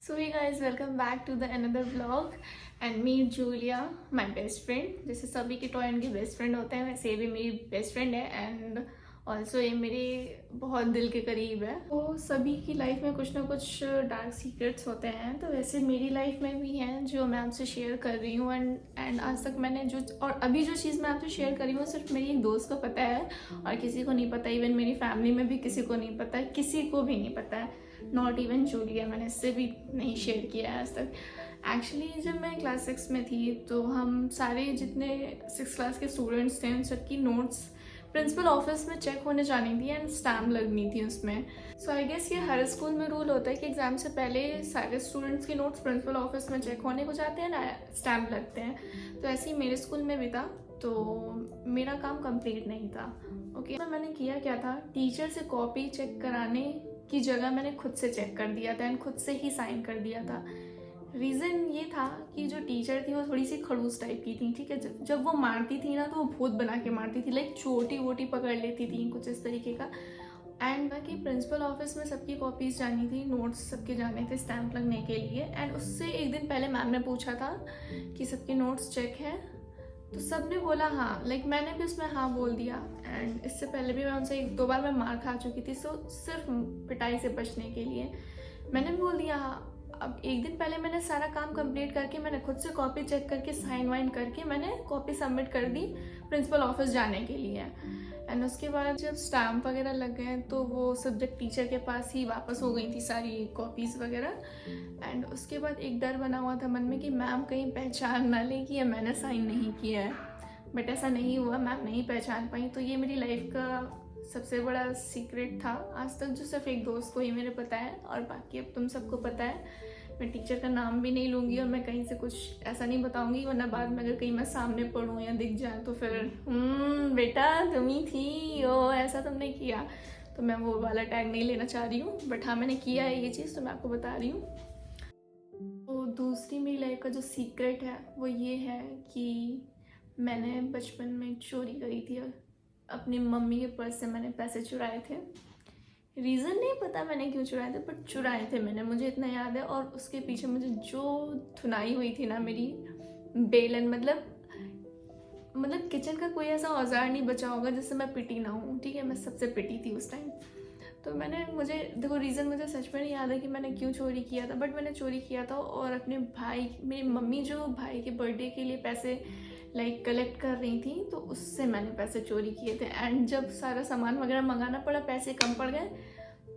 So hey guys, welcome back to the another vlog and meet Julia, my best friend. जैसे सभी के toy के best friend होते हैं वैसे ये भी मेरी बेस्ट फ्रेंड है एंड ऑल्सो ये मेरे बहुत दिल के करीब है। तो सभी की लाइफ में कुछ ना कुछ डार्क सीक्रेट्स होते हैं, तो वैसे मेरी लाइफ में भी हैं जो मैं आपसे शेयर कर रही हूँ एंड आज तक मैंने जो और अभी जो चीज़ मैं आपसे शेयर कर रही हूँ सिर्फ मेरी एक दोस्त को पता है और किसी को नहीं पता। इवन मेरी फैमिली में भी किसी को नहीं पता है, किसी को भी नहीं पता है, नॉट इवन जूलिया। मैंने इससे भी नहीं शेयर किया है आज तक। एक्चुअली जब मैं क्लास 6 में थी तो हम सारे जितने 6 क्लास के स्टूडेंट्स थे उन सबकी नोट्स प्रिंसिपल ऑफिस में चेक होने जानी थी एंड स्टैम्प लगनी थी उसमें। सो आई गेस ये हर स्कूल में रूल होता है कि एग्जाम से पहले सारे स्टूडेंट्स के नोट्स प्रिंसिपल ऑफिस में चेक होने को जाते हैं ना, स्टैम्प लगते हैं। तो ऐसे ही मेरे स्कूल में भी था, तो मेरा काम कंप्लीट नहीं था। ओके तो मैंने किया क्या था, टीचर से कॉपी चेक कराने की जगह मैंने खुद से चेक कर दिया था एंड खुद से ही साइन कर दिया था। रीज़न ये था कि जो टीचर थी वो थोड़ी सी खड़ूस टाइप की थी, ठीक है। जब वो मारती थी ना तो वो भूत बना के मारती थी, लाइक चोटी वोटी पकड़ लेती थी, कुछ इस तरीके का। एंड बाकी प्रिंसिपल ऑफिस में सबकी कॉपीज़ जानी थी, नोट्स सबके जाने थे स्टैम्प लगने के लिए। एंड उससे एक दिन पहले मैम ने पूछा था कि सबके नोट्स चेक है, तो सब ने बोला हाँ, लाइक मैंने भी उसमें हाँ बोल दिया। एंड इससे पहले भी मैं उनसे 1-2 बार मैं मार खा चुकी थी, सो सिर्फ पिटाई से बचने के लिए मैंने भी बोल दिया हाँ। अब एक दिन पहले मैंने सारा काम कंप्लीट करके मैंने खुद से कॉपी चेक करके साइन वाइन करके मैंने कॉपी सबमिट कर दी प्रिंसिपल ऑफिस जाने के लिए। एंड उसके बाद जब स्टैम्प वगैरह लग गए तो वो सब्जेक्ट टीचर के पास ही वापस हो गई थी सारी कॉपीज़ वगैरह। एंड उसके बाद एक डर बना हुआ था मन में कि मैम कहीं पहचान ना ले कि ये मैंने साइन नहीं किया है, बट ऐसा नहीं हुआ, मैम नहीं पहचान पाई। तो ये मेरी लाइफ का सबसे बड़ा सीक्रेट था आज तक, जो सिर्फ एक दोस्त को ही मेरे पता है और बाकी अब तुम सबको पता है। मैं टीचर का नाम भी नहीं लूँगी और मैं कहीं से कुछ ऐसा नहीं बताऊँगी, वरना बाद में अगर कहीं मैं सामने पढ़ूँ या दिख जाए तो फिर बेटा तुम ही थी, ओ ऐसा तुमने किया। तो मैं वो वाला टैग नहीं लेना चाह रही हूँ, बट हाँ मैंने किया है ये चीज़, तो मैं आपको बता रही हूँ। तो दूसरी मेरी लाइफ का जो सीक्रेट है वो ये है कि मैंने बचपन में चोरी करी थी और अपनी मम्मी के पर्स से मैंने पैसे चुराए थे। रीज़न नहीं पता मैंने क्यों चुराए थे, बट चुराए थे मैंने, मुझे इतना याद है। और उसके पीछे मुझे जो धुनाई हुई थी ना मेरी, बेलन मतलब किचन का कोई ऐसा औजार नहीं बचा होगा जिससे मैं पिटी ना हूँ, ठीक है। मैं सबसे पिटी थी उस टाइम। तो मुझे देखो रीज़न मुझे सच में नहीं याद है कि मैंने क्यों चोरी किया था, बट मैंने चोरी किया था और अपने भाई, मेरी मम्मी जो भाई के बर्थडे के लिए पैसे लाइक कलेक्ट कर रही थी तो उससे मैंने पैसे चोरी किए थे। एंड जब सारा सामान वगैरह मंगाना पड़ा, पैसे कम पड़ गए,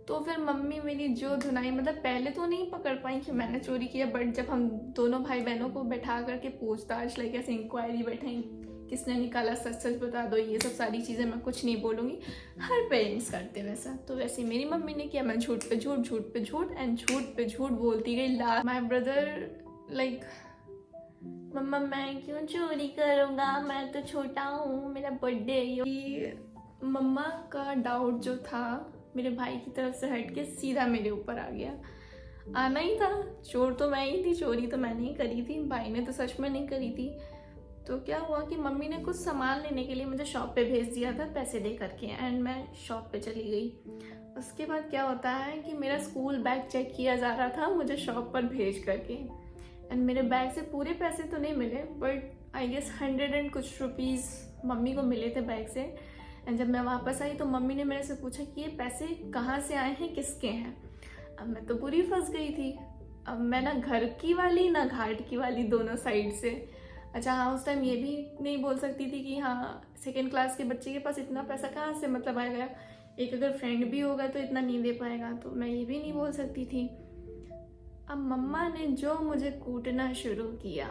तो फिर मम्मी मेरी जो धुनाई, मतलब पहले तो नहीं पकड़ पाई कि मैंने चोरी किया, बट जब हम दोनों भाई बहनों को बैठा करके पूछताछ लाइक ऐसे इंक्वायरी बैठाई, किसने निकाला, सच सच बता दो, ये सब सारी चीज़ें मैं कुछ नहीं बोलूँगी, हर पेरेंट्स करते वैसा। तो वैसे मेरी मम्मी ने किया, मैं झूठ पे झूठ, झूठ पे झूठ एंड झूठ पे झूठ बोलती गई। लास्ट माई ब्रदर लाइक, मम्मा मैं क्यों चोरी करूँगा, मैं तो छोटा हूँ, मेरा बर्थडे है। मम्मा का डाउट जो था मेरे भाई की तरफ से हट के सीधा मेरे ऊपर आ गया। आना ही था, चोर तो मैं ही थी, चोरी तो मैंने ही करी थी, भाई ने तो सच में नहीं करी थी। तो क्या हुआ कि मम्मी ने कुछ सामान लेने के लिए मुझे शॉप पे भेज दिया था पैसे दे करके, एंड मैं शॉप पे चली गई। उसके बाद क्या होता है कि मेरा स्कूल बैग चेक किया जा रहा था मुझे शॉप पर भेज करके, एंड मेरे बैग से पूरे पैसे तो नहीं मिले, बट आई गेस 100 एंड कुछ रुपीज़ मम्मी को मिले थे बैग से। एंड जब मैं वापस आई तो मम्मी ने मेरे से पूछा कि ये पैसे कहाँ से आए हैं, किसके हैं। अब मैं तो पूरी फंस गई थी। अब मैं ना घर की वाली ना घाट की वाली, दोनों साइड से। अच्छा हाँ, उस टाइम ये भी नहीं बोल सकती थी कि हाँ 2nd क्लास के बच्चे के पास इतना पैसा कहाँ से मतलब आएगा, एक अगर फ्रेंड भी होगा तो इतना नहीं दे पाएगा, तो मैं ये भी नहीं बोल सकती थी। अब मम्मा ने जो मुझे कूटना शुरू किया,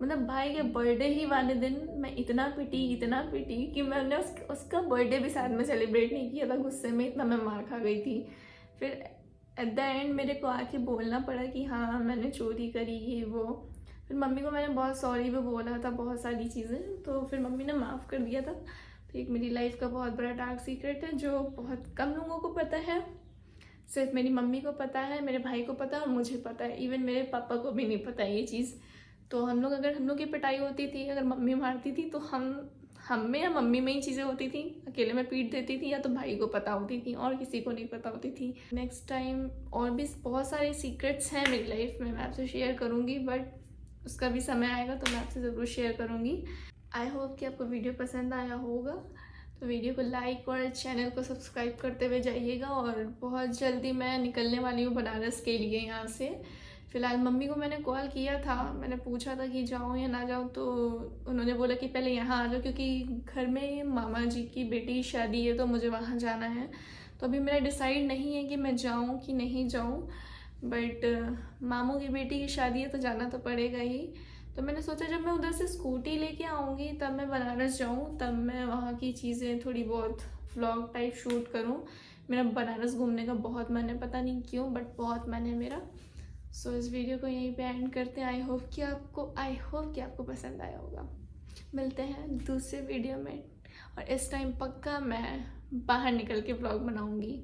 मतलब भाई के बर्थडे ही वाले दिन मैं इतना पिटी कि मैंने उसका बर्थडे भी साथ में सेलिब्रेट नहीं किया था, गुस्से में इतना मैं मार खा गई थी। फिर एट द एंड मेरे को आके बोलना पड़ा कि हाँ मैंने चोरी करी ये वो। फिर मम्मी को मैंने बहुत सॉरी भी बोला था, बहुत सारी चीज़ें, तो फिर मम्मी ने माफ़ कर दिया था। तो एक मेरी लाइफ का बहुत बड़ा डार्क सीक्रेट है जो बहुत कम लोगों को पता है, सिर्फ मेरी मम्मी को पता है, मेरे भाई को पता है और मुझे पता है, इवन मेरे पापा को भी नहीं पता ये चीज़। तो हम लोग की पिटाई होती थी, अगर मम्मी मारती थी तो हम में या मम्मी में ही चीज़ें होती थी, अकेले में पीट देती थी या तो भाई को पता होती थी और किसी को नहीं पता होती थी। नेक्स्ट टाइम और भी बहुत सारे सीक्रेट्स हैं मेरी लाइफ में, मैं आपसे शेयर करूँगी, बट उसका भी समय आएगा तो मैं आपसे ज़रूर शेयर करूँगी। आई होप कि आपको वीडियो पसंद आया होगा, तो वीडियो को लाइक और चैनल को सब्सक्राइब करते हुए जाइएगा। और बहुत जल्दी मैं निकलने वाली हूँ बनारस के लिए यहाँ से। फ़िलहाल मम्मी को मैंने कॉल किया था, मैंने पूछा था कि जाऊँ या ना जाऊँ, तो उन्होंने बोला कि पहले यहाँ आ जाओ क्योंकि घर में मामा जी की बेटी की शादी है तो मुझे वहाँ जाना है। तो अभी मेरा डिसाइड नहीं है कि मैं जाऊँ कि नहीं जाऊँ, बट मामू की बेटी की शादी है तो जाना तो पड़ेगा ही। तो मैंने सोचा जब मैं उधर से स्कूटी लेके आऊँगी तब मैं बनारस जाऊँ, तब मैं वहाँ की चीज़ें थोड़ी बहुत व्लॉग टाइप शूट करूँ। मेरा बनारस घूमने का बहुत मन है, पता नहीं क्यों बट बहुत मन है मेरा। सो इस वीडियो को यहीं पे एंड करते हैं। आई होप कि आपको पसंद आया होगा। मिलते हैं दूसरे वीडियो में, और इस टाइम पक्का मैं बाहर निकल के व्लॉग बनाऊँगी।